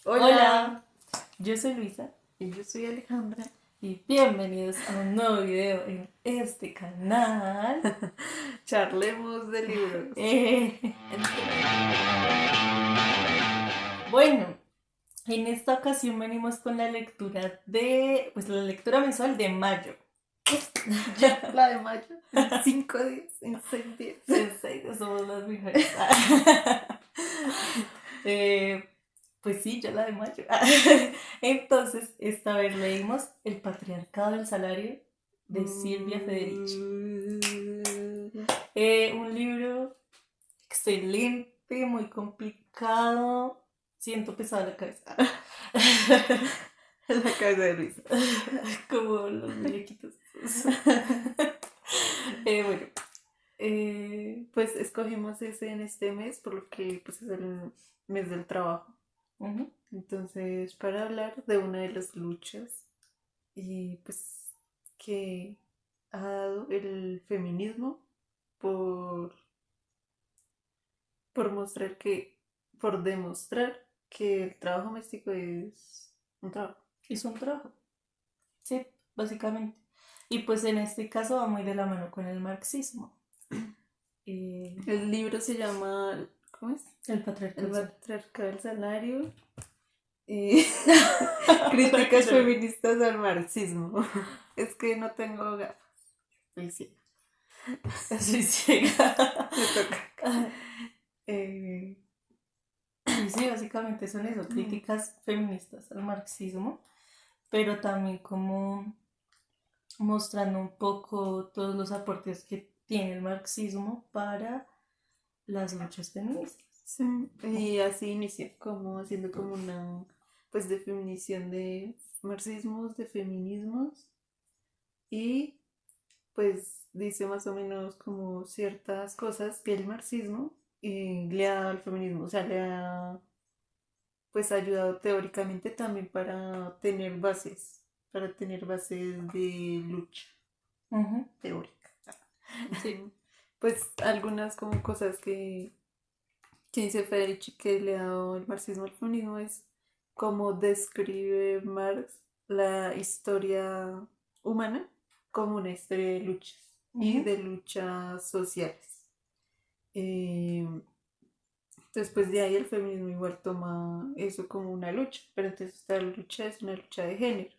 Hola, yo soy Luisa Y yo soy Alejandra. y bienvenidos a un nuevo video en este canal. Charlemos de libros. Eh, bueno, en esta ocasión venimos con la lectura pues la lectura mensual de mayo. Ya, la de mayo. En 5 días, en 6 días. En serio, somos las mejores. Eh, pues sí, ya la de mayo. Entonces, esta vez leímos El patriarcado del salario de Silvia Federici. Un libro excelente, muy complicado. Siento pesada la cabeza. La cabeza de Luisa. Como los muñequitos. Bueno, Pues escogimos ese en este mes, por lo que pues, es el mes del trabajo. ujú. Entonces, para hablar de una de las luchas y pues que ha dado el feminismo por, por mostrar que, por demostrar que el trabajo doméstico es un trabajo. Es un trabajo. Sí, básicamente. Y pues en este caso va muy de la mano con el marxismo. Eh, El libro se llama, ¿cómo es? el patriarcado El del salario. patriarcado del salario. eh, Para que Críticas yo lo- feministas al marxismo. Es que no tengo gafas. Pues sí, Soy ciega. me toca. Eh, Y sí, básicamente son eso, críticas feministas al marxismo, pero también como mostrando un poco todos los aportes que tiene el marxismo para las luchas feministas. sí, y así inició, como haciendo como una pues definición de marxismos, de feminismos y pues dice más o menos como ciertas cosas que el marxismo le ha dado al feminismo, o sea, le ha pues ayudado teóricamente también para tener bases de lucha Ujú, teórica. sí. Pues algunas como cosas que dice Federici que le ha dado el marxismo al feminismo es cómo describe Marx la historia humana como una historia de luchas y Ujú. de luchas sociales. Eh, Después de ahí el feminismo igual toma eso como una lucha, pero entonces esta lucha es una lucha de género,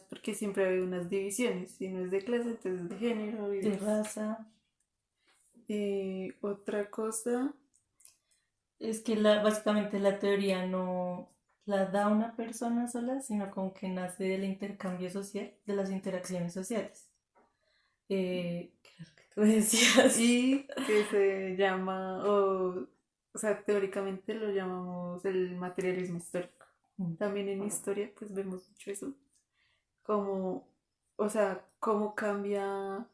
porque siempre hay unas divisiones, si no es de clase, entonces es de género y De demás. raza. Otra cosa, Es que básicamente la teoría no la da una persona sola, sino como que nace del intercambio social, de las interacciones sociales. ¿Qué es lo que tú decías? y que se llama, o sea, teóricamente lo llamamos el materialismo histórico. También en historia, pues vemos mucho eso, como, o sea, cómo cambia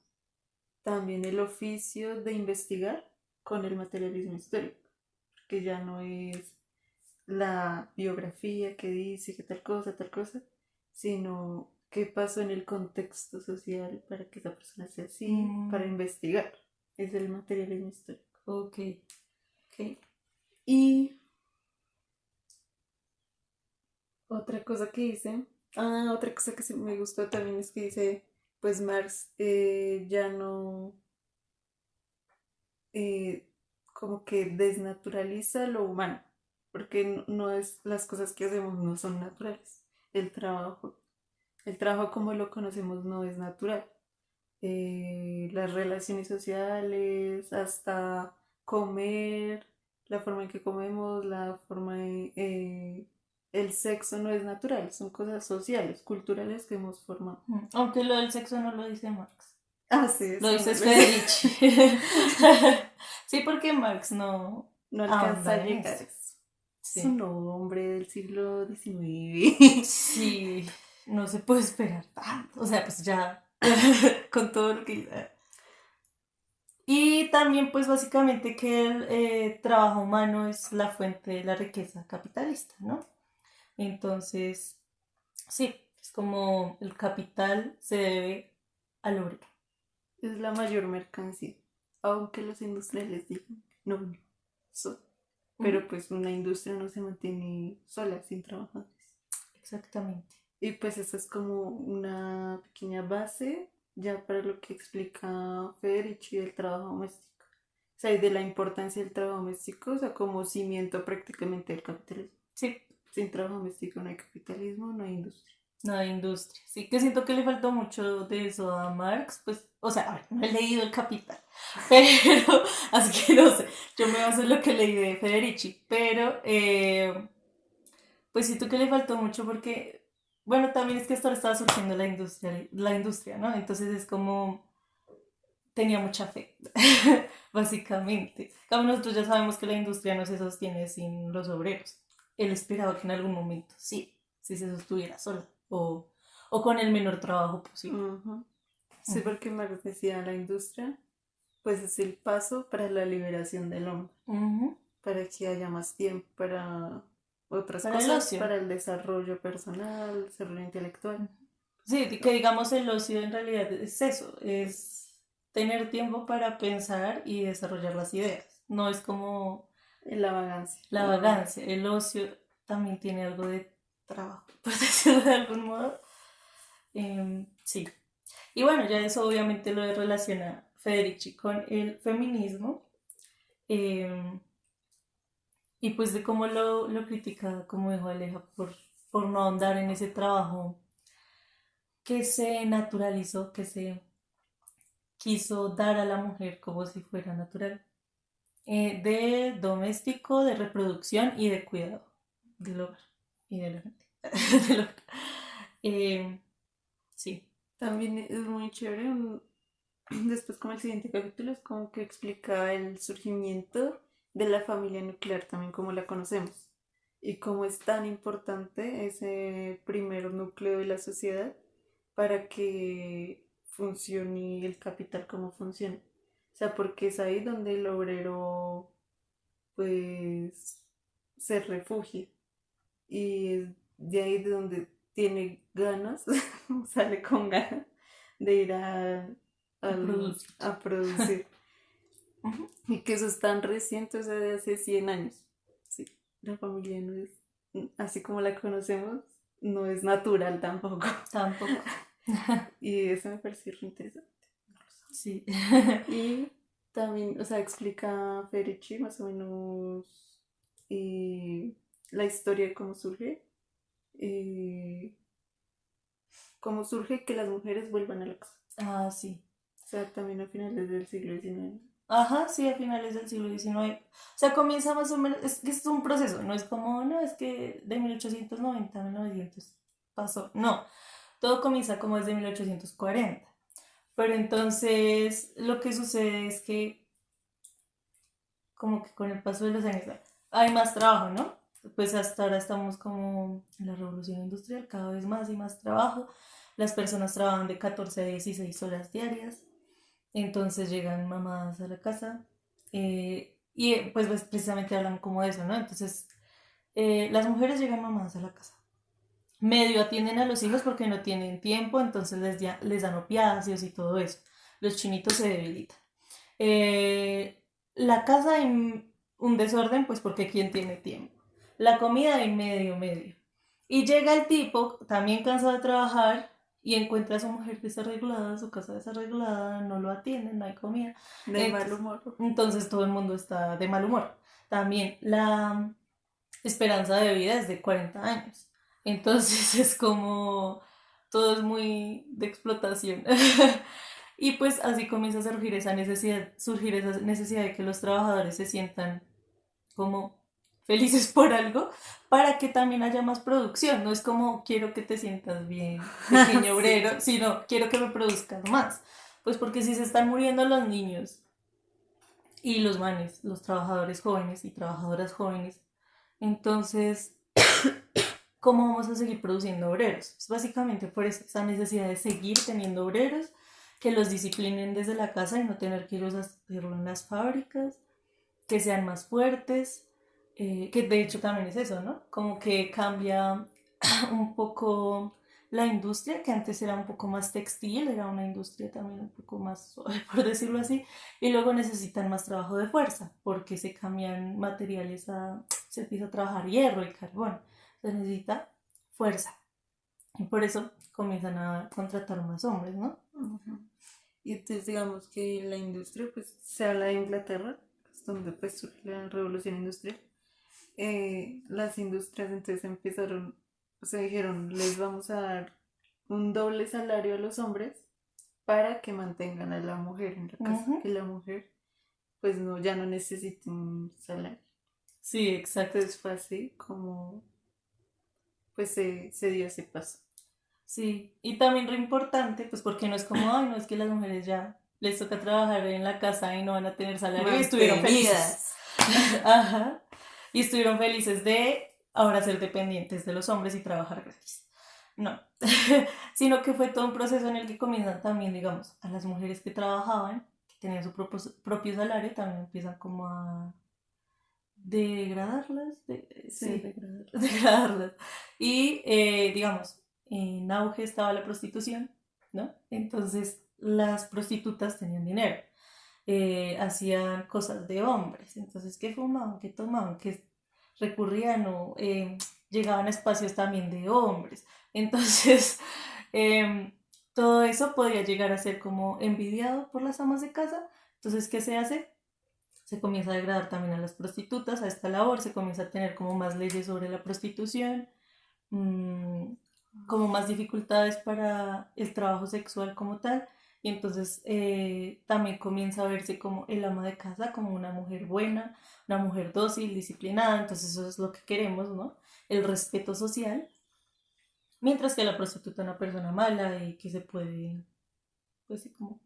también el oficio de investigar con el materialismo histórico, que ya no es la biografía que dice que tal cosa, sino qué pasó en el contexto social para que esa persona sea así, para Mm, investigar. Es el materialismo histórico. ok, ok. Y otra cosa que dice, otra cosa que me gustó también es que dice, pues Marx ya no, eh, como que desnaturaliza lo humano, porque no es, las cosas que hacemos no son naturales. El trabajo, el trabajo como lo conocemos no es natural. Las relaciones sociales, hasta comer, la forma en que comemos, la forma de, el sexo no es natural, son cosas sociales, culturales que hemos formado. Aunque lo del sexo no lo dice Marx. Ah, sí, Lo eso dice me... Federici. Sí, porque Marx no no alcanza a ahonda en llegar eso. a eso. Es Sí. un hombre del siglo XIX. Sí, no se puede esperar tanto. O sea, pues ya, con todo lo que... Y también, pues básicamente que el trabajo humano es la fuente de la riqueza capitalista, ¿no? Entonces, sí, es como el capital se debe al obrero. Es la mayor mercancía, aunque los industriales digan, no, son. pero pues una industria no se mantiene sola, sin trabajadores. Exactamente. Y pues esa es como una pequeña base ya para lo que explica Federici del trabajo doméstico. O sea, y de la importancia del trabajo doméstico, o sea, como cimiento prácticamente del capitalismo. Sí, Sin trabajo doméstico no hay capitalismo, no hay industria. no hay industria. Sí, que siento que le faltó mucho de eso a Marx, pues, o sea, a ver, no he leído El Capital, pero, así que no sé, yo me baso en lo que leí de Federici, pero, pues siento que le faltó mucho porque, bueno, también es que hasta ahora estaba surgiendo la industria, ¿no? Entonces es como, tenía mucha fe, básicamente. Como nosotros ya sabemos que la industria no se sostiene sin los obreros. Él esperaba que en algún momento sí se sostuviera sola o con el menor trabajo posible. Ujú. Sí, Ujú. porque Marx decía la industria, pues es el paso para la liberación del hombre, Ujú. para que haya más tiempo para otras Para el cosas, ocio. para el desarrollo personal, el desarrollo intelectual. Sí, que digamos el ocio en realidad es eso, es tener tiempo para pensar y desarrollar las ideas. No es como La vagancia. la vagancia, el ocio también tiene algo de trabajo, por decirlo de algún modo. Sí. Y bueno, ya eso obviamente lo relaciona Federici con el feminismo em, y pues de cómo lo critica, como dijo Aleja, por no ahondar en ese trabajo que se naturalizó, que se quiso dar a la mujer como si fuera natural, de doméstico, de reproducción y de cuidado del hogar y de la gente. Del hogar. Eh, sí. También es muy chévere. Después, como el siguiente capítulo, es como que explica el surgimiento de la familia nuclear, también como la conocemos, y cómo es tan importante ese primer núcleo de la sociedad para que funcione el capital como funciona. O sea, porque es ahí donde el obrero, pues, se refugia. Y es de ahí de donde tiene ganas, sale con ganas de ir A producir. a producir. Ujú. Y que eso es tan reciente, o sea, de hace 100 años. Sí, la familia no es, así como la conocemos, no es natural tampoco. Tampoco. Y eso me pareció re interesante. Sí. Y también, o sea, explica Ferici más o menos la historia de eh, cómo surge que las mujeres vuelvan a la casa. Ah, sí. O sea, también a finales del siglo XIX. Ajá, sí, a finales del siglo XIX. O sea, comienza más o menos, es que es un proceso, no es como, no, es que de 1890 a 1900 pasó. No, todo comienza como desde 1840. Pero entonces lo que sucede es que como que con el paso de los años hay más trabajo, ¿no? Pues hasta ahora estamos como en la revolución industrial, cada vez más y más trabajo. Las personas trabajan de 14 a 16 horas diarias, entonces llegan mamás a la casa pues precisamente hablan como de eso, ¿no? Entonces las mujeres llegan mamás a la casa. Medio atienden a los hijos porque no tienen tiempo, entonces les dan opiáceos y todo eso. Los chinitos se debilitan. Eh, la casa en un desorden, pues porque quién tiene tiempo. La comida en medio, medio. Y llega el tipo, también cansado de trabajar, y encuentra a su mujer desarreglada, su casa desarreglada, no lo atienden, no hay comida. De mal Entonces, humor. entonces todo el mundo está de mal humor. También la esperanza de vida es de 40 años. Entonces es como todo es muy de explotación. Y pues así comienza a surgir esa necesidad de que los trabajadores se sientan como felices por algo para que también haya más producción. No es como quiero que te sientas bien, pequeño Sí. obrero, sino quiero que me produzcas más. Pues porque si se están muriendo los niños y los manes, los trabajadores jóvenes y trabajadoras jóvenes, entonces, ¿cómo vamos a seguir produciendo obreros? Es básicamente por eso, esa necesidad de seguir teniendo obreros que los disciplinen desde la casa y no tener que ir a hacerlo en las fábricas, que sean más fuertes, que de hecho también es eso, ¿no? Como que cambia un poco la industria, que antes era un poco más textil, era una industria también un poco más suave, por decirlo así, y luego necesitan más trabajo de fuerza, porque se cambian materiales se empieza a trabajar hierro y carbón, se necesita fuerza, y por eso comienzan a contratar más hombres, ¿no? Ujú. Y entonces digamos que la industria, pues se habla de Inglaterra, es donde pues surge la revolución industrial. Las industrias entonces empezaron, o sea, dijeron, les vamos a dar un doble salario a los hombres para que mantengan a la mujer en la casa, Ujú. que la mujer pues no, ya no necesita un salario. Sí, exacto. Entonces fue así como pues se dio ese paso. Sí, y también re importante, pues porque no es como, ay, no es que las mujeres ya les toca trabajar en la casa y no van a tener salario y estuvieron felices. Mantenidas. Ajá. Y estuvieron felices de ahora ser dependientes de los hombres y trabajar gratis. No, sino que fue todo un proceso en el que comienzan también, digamos, a las mujeres que trabajaban, que tenían su propio salario, también empiezan como a degradarlas, sí, Sí. degradarlas. Y, digamos, en auge estaba la prostitución, ¿no? Entonces las prostitutas tenían dinero, hacían cosas de hombres, entonces que fumaban, que tomaban, que recurrían o llegaban a espacios también de hombres. Entonces, em, todo eso podría llegar a ser como envidiado por las amas de casa. Entonces, ¿qué se hace? Se comienza a degradar también a las prostitutas, a esta labor, se comienza a tener como más leyes sobre la prostitución, mmm, como más dificultades para el trabajo sexual como tal, y entonces también comienza a verse como el ama de casa, como una mujer buena, una mujer dócil, disciplinada, entonces eso es lo que queremos, ¿no? El respeto social, mientras que la prostituta es una persona mala y que se puede, pues sí, como...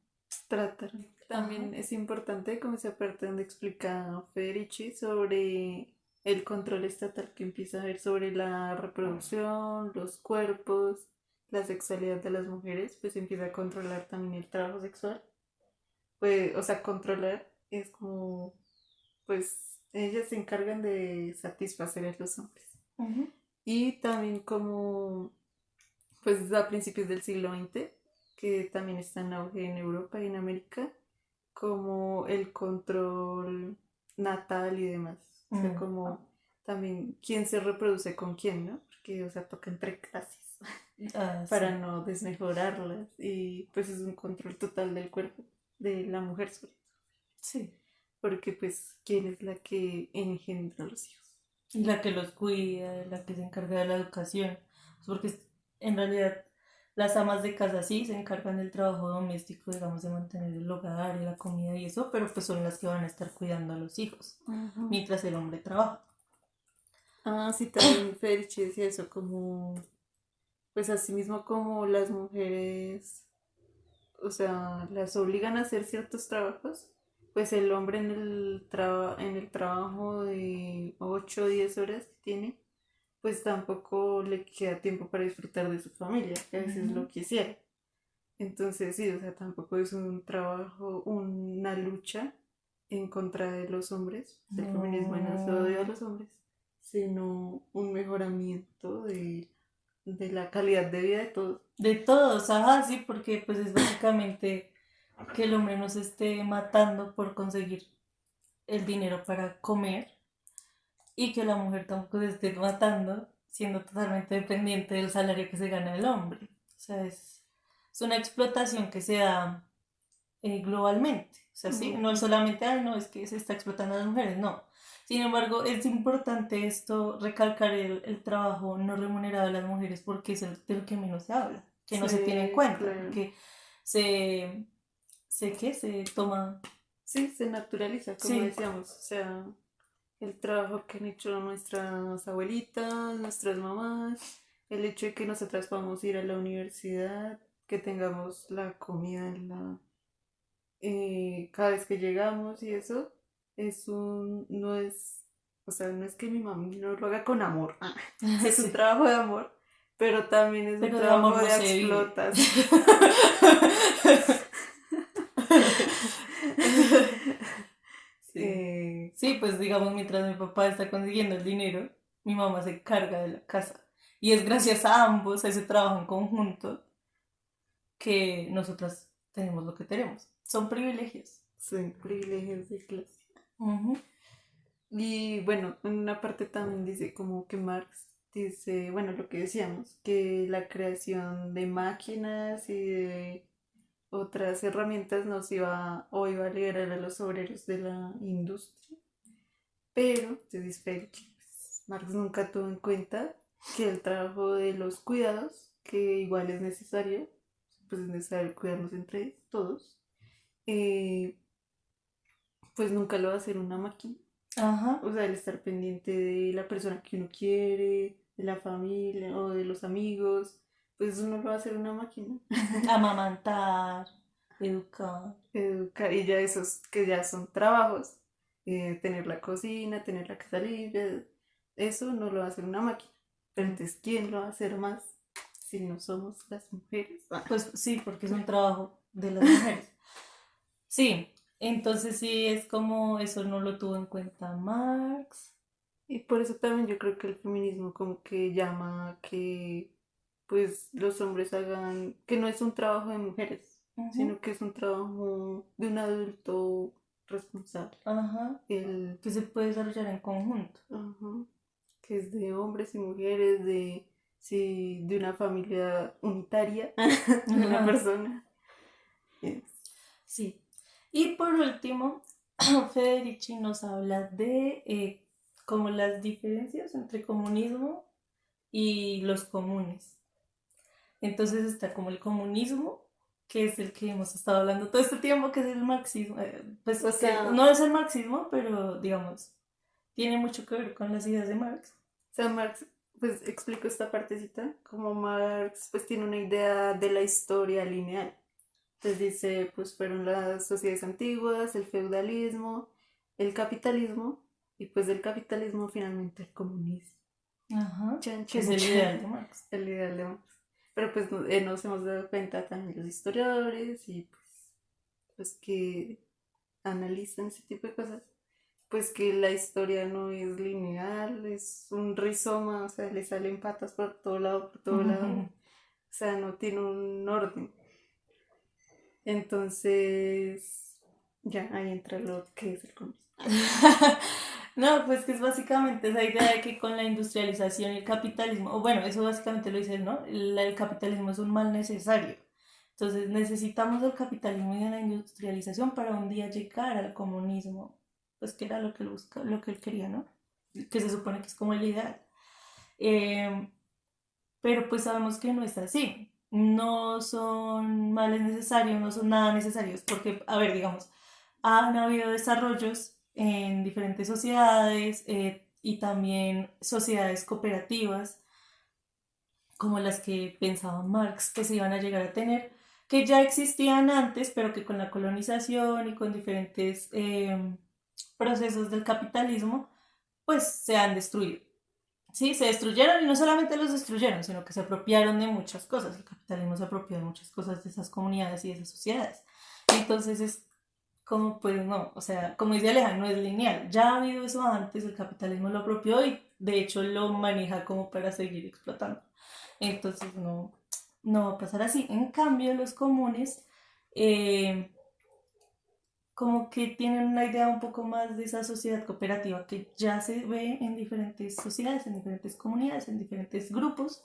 Tratar. Ajá. También es importante como esa parte donde explica Federici sobre el control estatal que empieza a haber sobre la reproducción, los cuerpos, la sexualidad de las mujeres, pues empieza a controlar también el trabajo sexual. Pues, o sea, controlar es como, pues, ellas se encargan de satisfacer a los hombres. Uh-huh. Y también como, pues, a principios del siglo XX, que también está en auge en Europa y en América, como el control natal y demás. O sea, Mm. como también quién se reproduce con quién, ¿no? Porque, o sea, toca entre clases Ah, para sí. no desmejorarlas. Y pues es un control total del cuerpo de la mujer sobre todo. Sí. Porque pues, ¿quién es la que engendra a los hijos? Y la que los cuida, la que se encarga de la educación. Porque en realidad las amas de casa sí se encargan del trabajo doméstico, digamos, de mantener el hogar y la comida y eso, pero pues son las que van a estar cuidando a los hijos, Ujú. mientras el hombre trabaja. Ah, sí, también Federici decía eso, como, pues así mismo como las mujeres, o sea, las obligan a hacer ciertos trabajos, pues el hombre en el trabajo de 8 o 10 horas que tiene, pues tampoco le queda tiempo para disfrutar de su familia, que a veces Ujú. lo quisiera. Entonces sí, o sea, tampoco es un trabajo, una lucha en contra de los hombres, pues el feminismo no se odia a No. los hombres, sino un mejoramiento de la calidad de vida de todos. De todos, ajá, sí, porque pues es básicamente que el hombre no se esté matando por conseguir el dinero para comer y que la mujer tampoco se esté matando siendo totalmente dependiente del salario que se gana el hombre. O sea, es una explotación que se da globalmente. O sea, sí, no es Ujú. solamente, ay, no, es que se está explotando a las mujeres, no. Sin embargo, es importante esto, recalcar el trabajo no remunerado de las mujeres porque es el de lo que menos se habla, que no se tiene en Sí, cuenta, claro. porque se, se toma, Sí, se naturaliza, como sí, decíamos, o sea, el trabajo que han hecho nuestras abuelitas, nuestras mamás, el hecho de que nosotras podamos ir a la universidad, que tengamos la comida cada vez que llegamos y eso, no es, o sea, no es que mi mami no lo haga con amor, sí es un sí, trabajo de amor, pero también es un pero de amor trabajo no de se vive. explotación. Sí. Eh, Sí, pues digamos, mientras mi papá está consiguiendo el dinero, mi mamá se encarga de la casa. Y es gracias a ambos, a ese trabajo en conjunto, que nosotras tenemos lo que tenemos. Son privilegios. Son privilegios de clase. Ujú. Y bueno, en una parte también dice como que Marx dice, bueno, lo que decíamos, que la creación de máquinas y de otras herramientas nos iba o iba a liberar a los obreros de la industria. Pero, te dice Félix, pues, Marx nunca tuvo en cuenta que el trabajo de los cuidados, que igual es necesario, pues es necesario cuidarnos entre todos, eh, pues nunca lo va a hacer una máquina. Ajá. O sea, el estar pendiente de la persona que uno quiere, de la familia o de los amigos, pues eso no lo va a hacer una máquina. Amamantar, educar. Educar, y ya esos que ya son trabajos, tener la cocina, tener la casa limpia, eso no lo va a hacer una máquina. Pero entonces, ¿quién lo va a hacer más si no somos las mujeres? Pues sí, porque es un trabajo de las mujeres. Sí, entonces sí es como eso no lo tuvo en cuenta Marx. Y por eso también yo creo que el feminismo como que llama a que pues los hombres hagan, que no es un trabajo de mujeres, Ujú. sino que es un trabajo de un adulto responsable. Ajá. El, Que se puede desarrollar en conjunto. ajá, que es de hombres y mujeres, de, sí, de una familia unitaria, de una Ajá. persona. Es, Sí. Y por último, Federici nos habla de como las diferencias entre comunismo y los comunes. Entonces está como el comunismo, que es el que hemos estado hablando todo este tiempo, que es el marxismo. Pues o que sea, no es el marxismo, pero digamos, tiene mucho que ver con las ideas de Marx. Marx, pues explico esta partecita, como Marx pues tiene una idea de la historia lineal. Entonces dice, pues fueron las sociedades antiguas, el feudalismo, el capitalismo, y pues del capitalismo finalmente el comunismo. Ajá. Chan, Que es chan, el ideal chan. de Marx. El ideal de Marx. Pero pues nos hemos dado cuenta también los historiadores y pues que analizan ese tipo de cosas, pues que la historia no es lineal, es un rizoma, o sea, le salen patas por todo lado, o sea, no tiene un orden. Entonces, ya ahí entra lo que es el comunismo. No, pues que es básicamente esa idea de que con la industrialización y el capitalismo, o bueno, eso básicamente lo dice él, ¿no? El capitalismo es un mal necesario. Entonces necesitamos el capitalismo y la industrialización para un día llegar al comunismo, pues que era lo que él busca, lo que él quería, ¿no? Que se supone que es como el ideal. Eh, pero pues sabemos que no es así. No son males necesarios, no son nada necesarios, porque, a ver, digamos, han habido desarrollos en diferentes sociedades y también sociedades cooperativas, como las que pensaba Marx que se iban a llegar a tener, que ya existían antes, pero que con la colonización y con diferentes procesos del capitalismo, pues se han destruido. Sí, se destruyeron y no solamente los destruyeron, sino que se apropiaron de muchas cosas. El capitalismo se apropió de muchas cosas de esas comunidades y de esas sociedades. Entonces es como, pues no, o sea, como dice Alejandro, no es lineal. Ya ha habido eso antes, el capitalismo lo apropió y de hecho lo maneja como para seguir explotando. Entonces no va a pasar así. En cambio, los comunes eh, como que tienen una idea un poco más de esa sociedad cooperativa que ya se ve en diferentes sociedades, en diferentes comunidades, en diferentes grupos,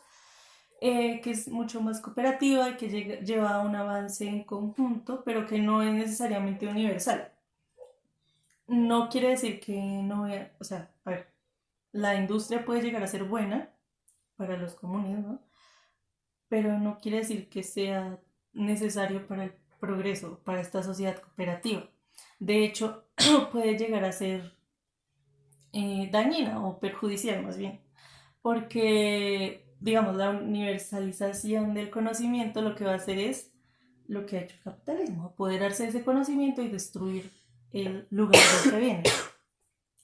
que es mucho más cooperativa y que lleva a un avance en conjunto, pero que no es necesariamente universal. No quiere decir que no vea, o sea, a ver, la industria puede llegar a ser buena para los comunes, ¿no? Pero no quiere decir que sea necesario para el progreso, para esta sociedad cooperativa. De hecho, puede llegar a ser dañina o perjudicial más bien, porque, digamos, la universalización del conocimiento lo que va a hacer es lo que ha hecho el capitalismo, apoderarse de ese conocimiento y destruir el lugar del que viene.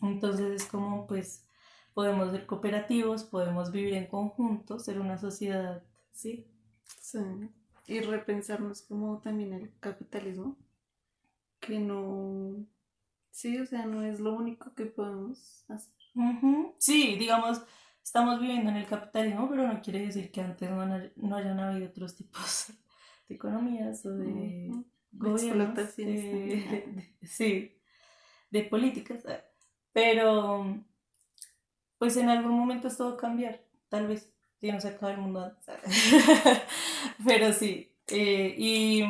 Entonces es como, pues, podemos ser cooperativos, podemos vivir en conjunto, ser una sociedad, ¿sí? Sí. Y repensarnos como también el capitalismo, que no, sí, o sea, no es lo único que podemos hacer. Sí, digamos, estamos viviendo en el capitalismo, pero no quiere decir que antes no hayan habido otros tipos de economías o de gobiernos, Explotaciones también. sí, de políticas, pero pues en algún momento esto va a cambiar, tal vez, si no se acaba el mundo antes. Pero sí, y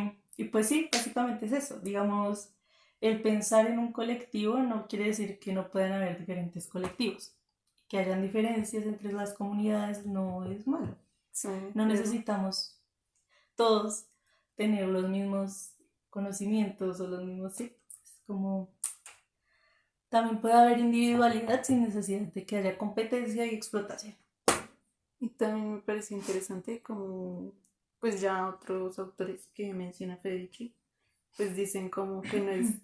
pues sí, básicamente es eso, digamos, el pensar en un colectivo no quiere decir que no puedan haber diferentes colectivos, que hayan diferencias entre las comunidades no es malo, Sí, no claro. necesitamos todos tener los mismos conocimientos o los mismos, sí, es como también puede haber individualidad sin necesidad de que haya competencia y explotación. Y también me parece interesante como, pues ya otros autores que menciona Federici, pues dicen como que no es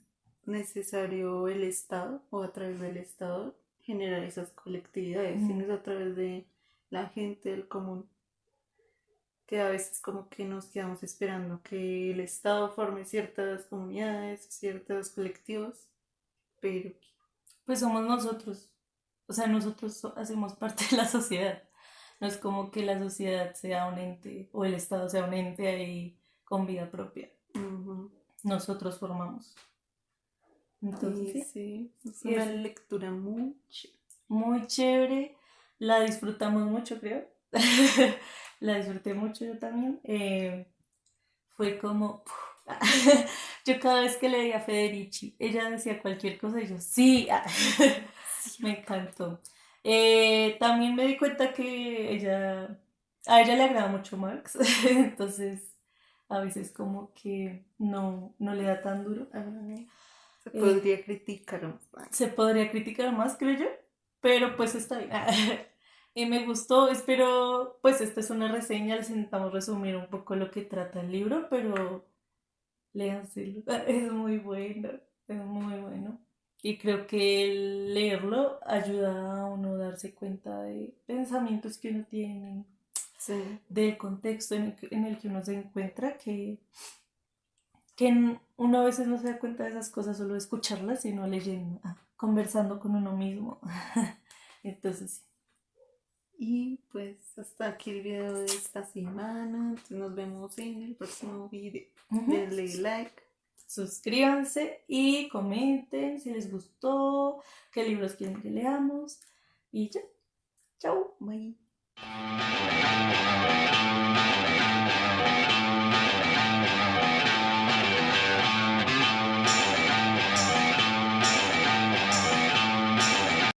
necesario el Estado o a través del Estado generar esas colectividades, sino es a través de la gente del común, que a veces como que nos quedamos esperando que el Estado forme ciertas comunidades, ciertos colectivos, pero Pues somos nosotros, o sea, nosotros hacemos parte de la sociedad. No es como que la sociedad sea un ente o el Estado sea un ente ahí con vida propia. ujú. Nosotros formamos. Entonces, Y sí, sí, es y una es lectura muy chévere. muy chévere. La disfrutamos mucho, creo. La disfruté mucho yo también. Fue como... Yo cada vez que leía a Federici, ella decía cualquier cosa y yo, sí, me encantó. También me di cuenta que a ella le agrada mucho Marx, entonces a veces como que no le da tan duro. Se Eh, podría criticar más. Se podría criticar más, creo yo, pero pues está bien. Y me gustó, espero, pues esta es una reseña, les intentamos resumir un poco lo que trata el libro, pero léanselo, es muy bueno, es muy bueno. Y creo que el leerlo ayuda a uno a darse cuenta de pensamientos que uno tiene, Sí. del contexto en el que uno se encuentra, que uno a veces no se da cuenta de esas cosas solo de escucharlas, sino leyendo, conversando con uno mismo. Entonces, sí. Y pues hasta aquí el video de esta semana. Entonces nos vemos en el próximo video. Ujú. Denle like. Suscríbanse y comenten si les gustó, qué libros quieren que leamos. Y ya, chao. Bye.